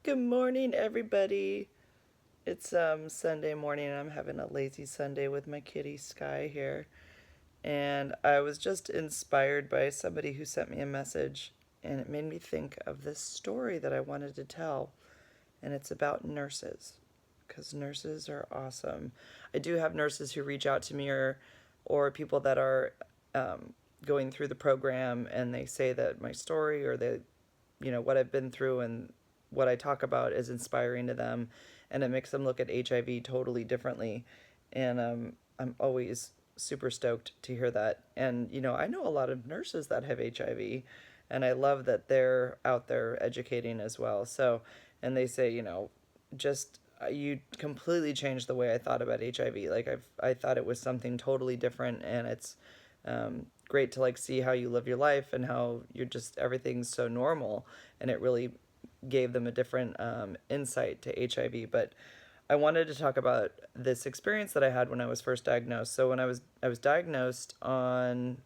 Good morning, everybody. It's Sunday morning, and I'm having a lazy Sunday with my kitty Sky here. And I was just inspired by somebody who sent me a message, and it made me think of this story that I wanted to tell. And it's about nurses, because nurses are awesome. I do have nurses who reach out to me, or people that are going through the program, and they say that my story or what I've been through and what I talk about is inspiring to them, and it makes them look at HIV totally differently. And I'm always super stoked to hear that. And I know a lot of nurses that have HIV, and I love that they're out there educating as well. So, and they say, just you completely changed the way I thought about HIV. Like I thought it was something totally different, and it's great to like see how you live your life and how you're just everything's so normal, and it really gave them a different insight to HIV. But I wanted to talk about this experience that I had when I was first diagnosed. So when I was diagnosed on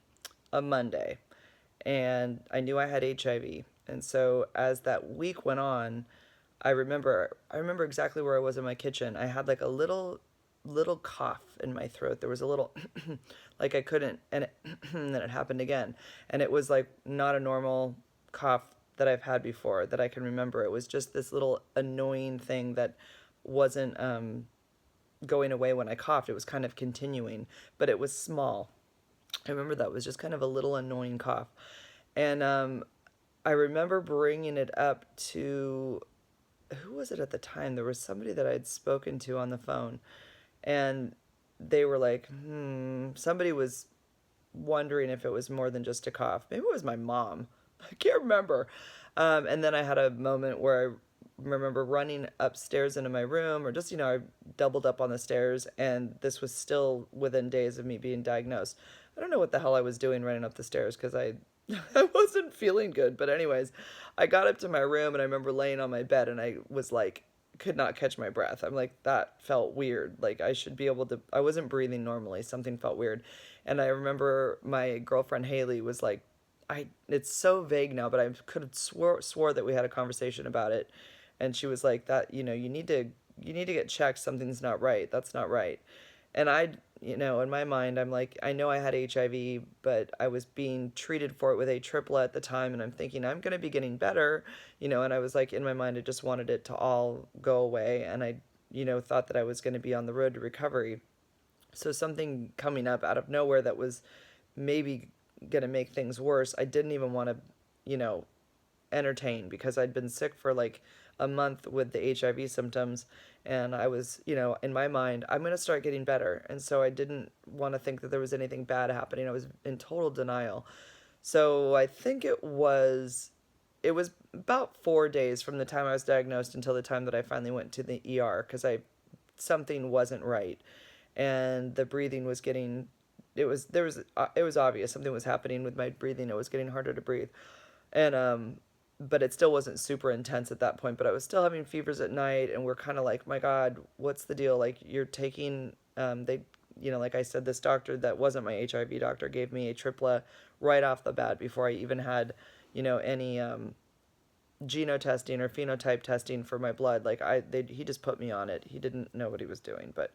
a Monday, and I knew I had HIV. And so as that week went on, I remember exactly where I was in my kitchen. I had like a little cough in my throat. There was a little like I couldn't, and then it happened again. And it was like not a normal cough that I've had before that I can remember. It was just this little annoying thing that wasn't going away when I coughed. It was kind of continuing, but it was small. I remember that was just kind of a little annoying cough. And I remember bringing it up to, who was it at the time? There was somebody that I'd spoken to on the phone, and they were like, somebody was wondering if it was more than just a cough. Maybe it was my mom. I can't remember. And then I had a moment where I remember running upstairs into my room, or just, I doubled up on the stairs, and this was still within days of me being diagnosed. I don't know what the hell I was doing running up the stairs because I wasn't feeling good. But, anyways, I got up to my room, and I remember laying on my bed, and I was like, could not catch my breath. I'm like, that felt weird. Like, I should be able to, I wasn't breathing normally. Something felt weird. And I remember my girlfriend Haley was like, it's so vague now, but I could have swore that we had a conversation about it, and she was like, that you need to get checked. Something's not right. That's not right. And in my mind, I'm like, I know I had HIV, but I was being treated for it with a triplet at the time, and I'm thinking I'm going to be getting better, and I was like, in my mind, I just wanted it to all go away, and I thought that I was going to be on the road to recovery. So something coming up out of nowhere that was maybe going to make things worse, I didn't even want to, you know, entertain, because I'd been sick for like a month with the HIV symptoms, and I was, in my mind, I'm going to start getting better. And so I didn't want to think that there was anything bad happening. I was in total denial. So I think it was about 4 days from the time I was diagnosed until the time that I finally went to the ER, because I something wasn't right, and the breathing was getting, it was obvious something was happening with my breathing. It was getting harder to breathe, and but it still wasn't super intense at that point. But I was still having fevers at night, and we're kind of like, my God, what's the deal? Like, you're taking they like I said, this doctor that wasn't my HIV doctor gave me a tripla right off the bat before I even had any genotesting or phenotype testing for my blood. Like, he just put me on it. He didn't know what he was doing. But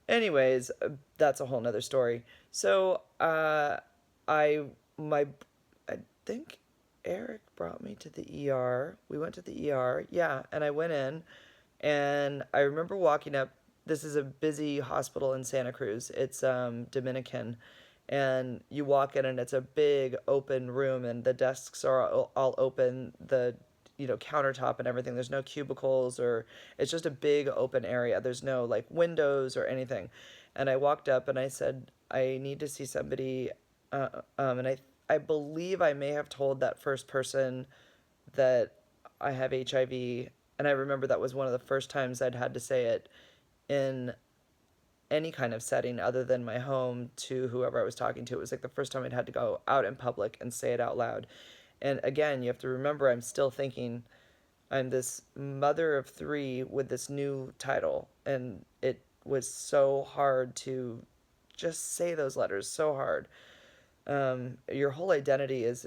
anyways, that's a whole nother story. So I my I think Eric brought me to the ER. We went to the ER, yeah, and I went in, and I remember walking up. This is a busy hospital in Santa Cruz. It's Dominican, and you walk in, and it's a big open room, and the desks are all open. The countertop and everything. There's no cubicles, or it's just a big open area. There's no like windows or anything. And I walked up and I said, I need to see somebody. And I believe I may have told that first person that I have HIV. And I remember that was one of the first times I'd had to say it in any kind of setting other than my home to whoever I was talking to. It was like the first time I'd had to go out in public and say it out loud. And again, you have to remember, I'm still thinking I'm this mother of three with this new title. And it was so hard to just say those letters, so hard. Your whole identity is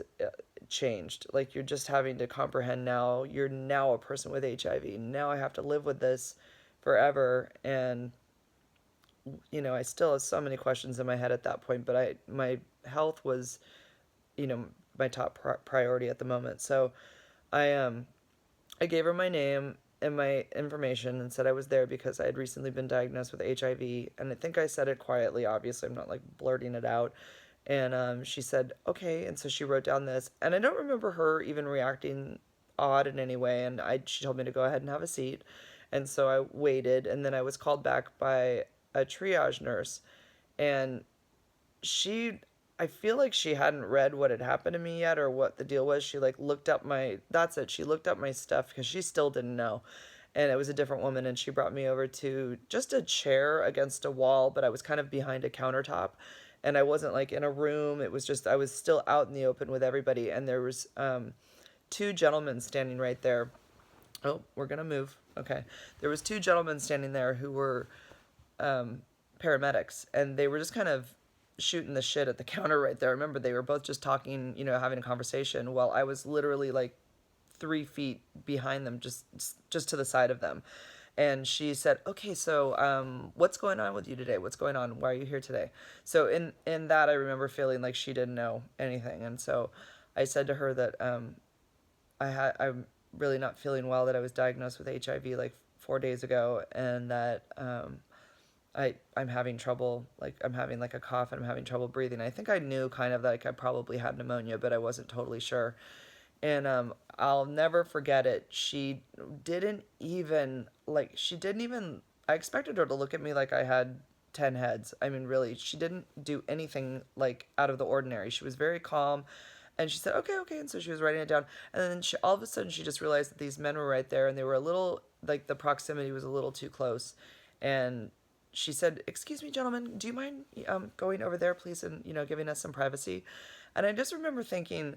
changed. Like, you're just having to comprehend now you're now a person with HIV. Now I have to live with this forever. And I still have so many questions in my head at that point, but my health was, you know, my top priority at the moment. So I I gave her my name and my information and said I was there because I had recently been diagnosed with HIV. And I think I said it quietly. Obviously, I'm not like blurting it out. And she said, okay. And so she wrote down this. And I don't remember her even reacting odd in any way. And she told me to go ahead and have a seat. And so I waited. And then I was called back by a triage nurse. And she I feel like she hadn't read what had happened to me yet or what the deal was. She like looked up my that's it. She looked up my stuff because she still didn't know. And it was a different woman and she brought me over to just a chair against a wall, but I was kind of behind a countertop and I wasn't like in a room. It was just I was still out in the open with everybody and there was two gentlemen standing right there. Oh, we're going to move. Okay. There was two gentlemen standing there who were paramedics, and they were just kind of shooting the shit at the counter right there. I remember they were both just talking, having a conversation while I was literally like 3 feet behind them, just to the side of them. And she said, "Okay, so what's going on with you today? What's going on? Why are you here today?" So in that, I remember feeling like she didn't know anything, and so I said to her that I'm really not feeling well. That I was diagnosed with HIV like 4 days ago, and that I'm having trouble, like I'm having like a cough and I'm having trouble breathing. I think I knew kind of like I probably had pneumonia, but I wasn't totally sure. And I'll never forget it. She didn't even I expected her to look at me like I had 10 heads. I mean, really, she didn't do anything like out of the ordinary. She was very calm. And she said, okay, okay. And so she was writing it down. And then all of a sudden, she just realized that these men were right there and they were a little, like the proximity was a little too close. And she said, excuse me, gentlemen, do you mind going over there, please, and, giving us some privacy? And I just remember thinking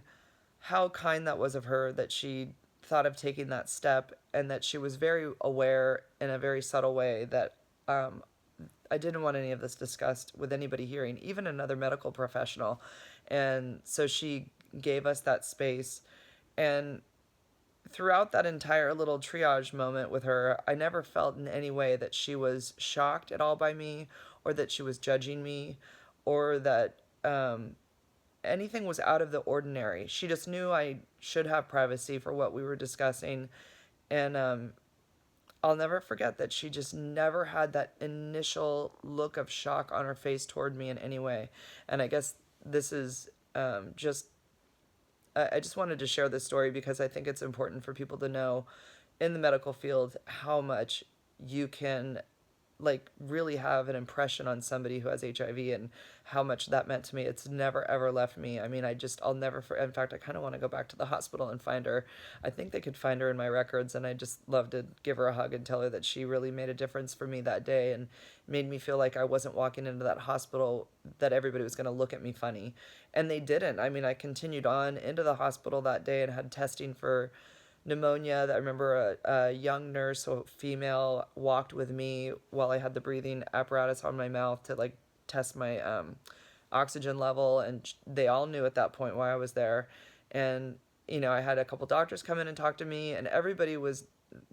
how kind that was of her that she thought of taking that step and that she was very aware in a very subtle way that I didn't want any of this discussed with anybody hearing, even another medical professional. And so she gave us that space. And throughout that entire little triage moment with her, I never felt in any way that she was shocked at all by me or that she was judging me or that anything was out of the ordinary. She just knew I should have privacy for what we were discussing. And I'll never forget that she just never had that initial look of shock on her face toward me in any way. And I guess this is just I just wanted to share this story because I think it's important for people to know in the medical field how much you can like really have an impression on somebody who has HIV and how much that meant to me. It's never ever left me. I mean, I'll never in fact I kind of want to go back to the hospital and find her. I think they could find her in my records and I just love to give her a hug and tell her that she really made a difference for me that day and made me feel like I wasn't walking into that hospital that everybody was going to look at me funny. And they didn't. I mean, I continued on into the hospital that day and had testing for pneumonia. I remember a young nurse, a female, walked with me while I had the breathing apparatus on my mouth to like test my oxygen level, and they all knew at that point why I was there. And I had a couple doctors come in and talk to me, and everybody was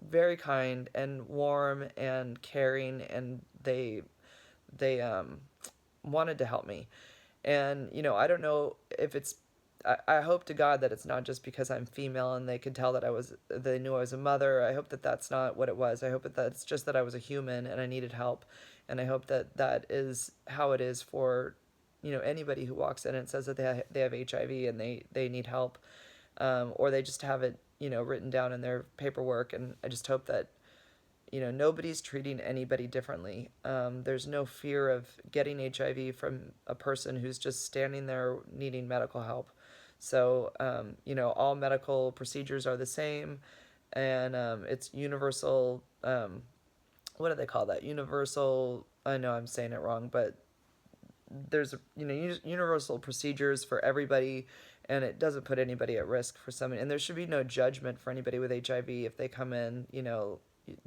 very kind and warm and caring, and they wanted to help me. And I don't know if it's I hope to God that it's not just because I'm female and they could tell that they knew I was a mother. I hope that that's not what it was. I hope that that's just that I was a human and I needed help. And I hope that that is how it is for, anybody who walks in and says that they have HIV and they need help, or they just have it, written down in their paperwork. And I just hope that, nobody's treating anybody differently. There's no fear of getting HIV from a person who's just standing there needing medical help. So, all medical procedures are the same, and it's universal. What do they call that? Universal. I know I'm saying it wrong, but there's universal procedures for everybody, and it doesn't put anybody at risk for somebody. And there should be no judgment for anybody with HIV if they come in.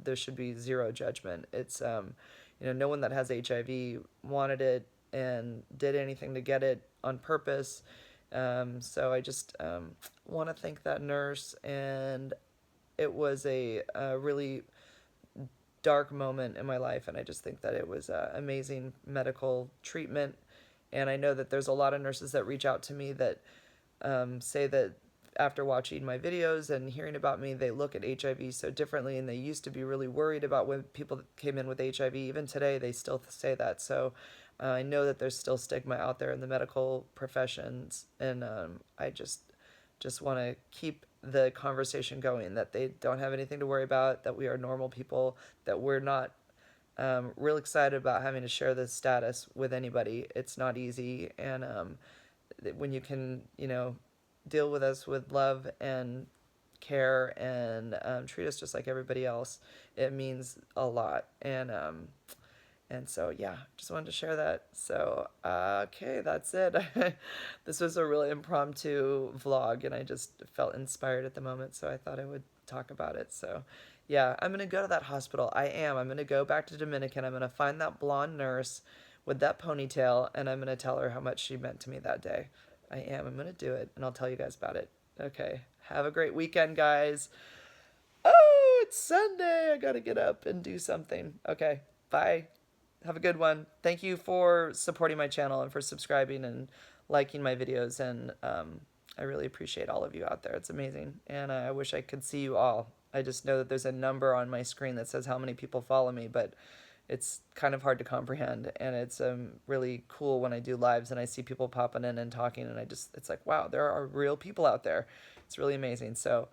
There should be zero judgment. It's no one that has HIV wanted it and did anything to get it on purpose. So I just want to thank that nurse, and it was a really dark moment in my life, and I just think that it was amazing medical treatment. And I know that there's a lot of nurses that reach out to me that say that after watching my videos and hearing about me, they look at HIV so differently, and they used to be really worried about when people came in with HIV. Even today, they still say that. So I know that there's still stigma out there in the medical professions, and I just want to keep the conversation going, that they don't have anything to worry about, that we are normal people, that we're not real excited about having to share this status with anybody. It's not easy, and when you can, deal with us with love and care, and treat us just like everybody else, it means a lot. And so, yeah, just wanted to share that. So, okay, that's it. This was a really impromptu vlog, and I just felt inspired at the moment, so I thought I would talk about it. So, yeah, I'm going to go to that hospital. I'm going to go back to Dominican. I'm going to find that blonde nurse with that ponytail, and I'm going to tell her how much she meant to me that day. I'm going to do it, and I'll tell you guys about it. Okay, have a great weekend, guys. Oh, it's Sunday. I got to get up and do something. Okay, bye. Have a good one. Thank you for supporting my channel and for subscribing and liking my videos. And I really appreciate all of you out there. It's amazing. And I wish I could see you all. I just know that there's a number on my screen that says how many people follow me, but it's kind of hard to comprehend. And it's really cool when I do lives and I see people popping in and talking. And it's like, wow, there are real people out there. It's really amazing. So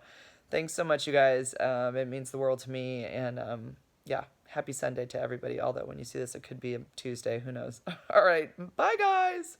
thanks so much, you guys. It means the world to me. And yeah, happy Sunday to everybody. Although when you see this, it could be a Tuesday. Who knows? All right. Bye, guys.